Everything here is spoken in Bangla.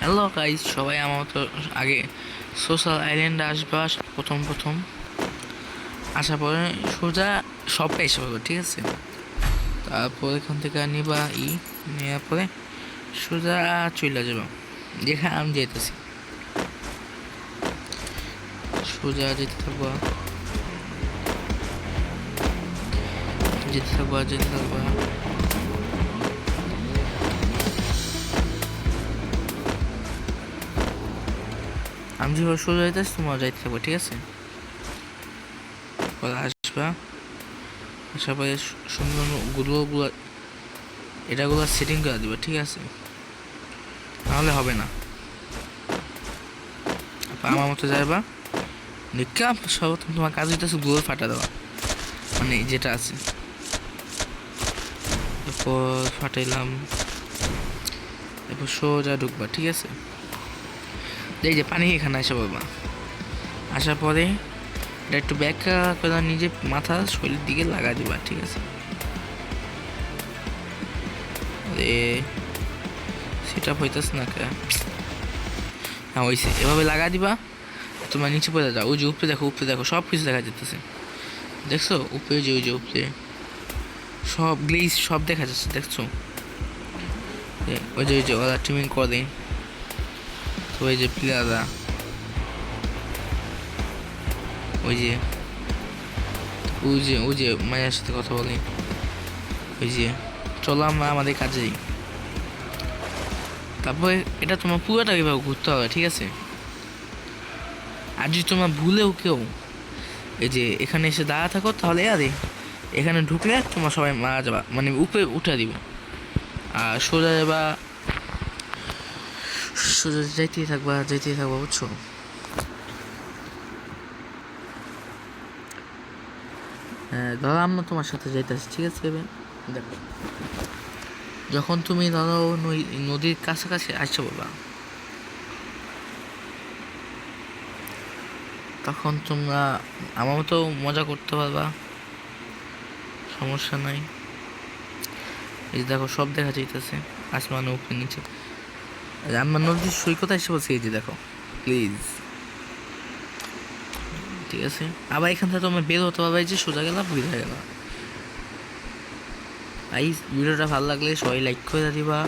হ্যালো গাইস, সবাই আমার মতো আগে সোশ্যাল আইল্যান্ডে আসবা প্রথম প্রথম আসার পরে সোজা সবটা এসে পাবো, ঠিক আছে। তারপর এখান থেকে নিবা নেওয়ার পরে সোজা চলে যাবা যেখানে আমি যেতেছি। সোজা যেতে থাকবা যেতে থাকবা যেতে থাকবা। আমি যেভাবে সোজা যাইতেছি তোমরা যাইতে থাকবো, ঠিক আছে। পরে আসবা, আসার পরে সুন্দর গুলো এটাগুলো সেটিং করে দিবা, ঠিক আছে, নাহলে হবে না। আমার মতো যাইবা নিকা সর্বপ্রথম তোমার কাজ হইতেছে গুলো ফাটা দেওয়া, মানে যেটা আছে। এরপর ফাটাইলাম, এরপর সোজা ঢুকবা, ঠিক আছে। এই যে পানি এখানে আসে বাবা, আসার পরে এটা একটু ব্যাক করে নিজে মাথা শরীরের দিকে লাগা দিবা, ঠিক আছে। সেটা হইতেছে না কে? হ্যাঁ হয়েছে, এভাবে লাগা দিবা। তোমার নিচে পড়ে যাও, ওই যে উপরে দেখো, উপরে দেখো সব কিছু দেখা যেতেছে, দেখছো উপরে যে ওই যে উপরে সব গ্লেজ সব দেখা যাচ্ছে, দেখছো। ওই যে ওরা টিমিং করে, তো ওই যে প্লেয়াররা ওই যে ওই যে মায়ের সাথে কথা বলি, ওই যে চলো আমরা আমাদের কাজেই। তারপরে এটা তোমার পুরোটা এভাবে ঘুরতে হবে, ঠিক আছে। আর যদি তোমার ভুলেও কেউ এই যে এখানে এসে দাঁড়া থাকো, তাহলে আরে এখানে ঢুকলে তোমার সবাই মারা যাবা, মানে উপরে উঠে দিব। আর সোজা যাবা, সোজা যাইতেই থাকবা বুঝছো। হ্যাঁ ধরো আমরা তোমার সাথে যাইতেছি, ঠিক আছে। দেখো যখন তুমি ধরো নদীর কাছাকাছি আসছো বাবা, তখন তোমরা আমার মতো মজা করতে পারবা, সমস্যা নাই। এই দেখো সব দেখা যাইতেছে, আসমান উপরে নিচে। আমার নদীর সৈকত এসে বলছি, এই যে দেখো প্লিজ, ঠিক আছে। আবার এখান থেকে তোমরা বের হতে পারবে, যে সোজা গেলাম বের হয়ে গেলাম। এই ভিডিওটা ভালো লাগলে সবাই লাইক করে দিবা।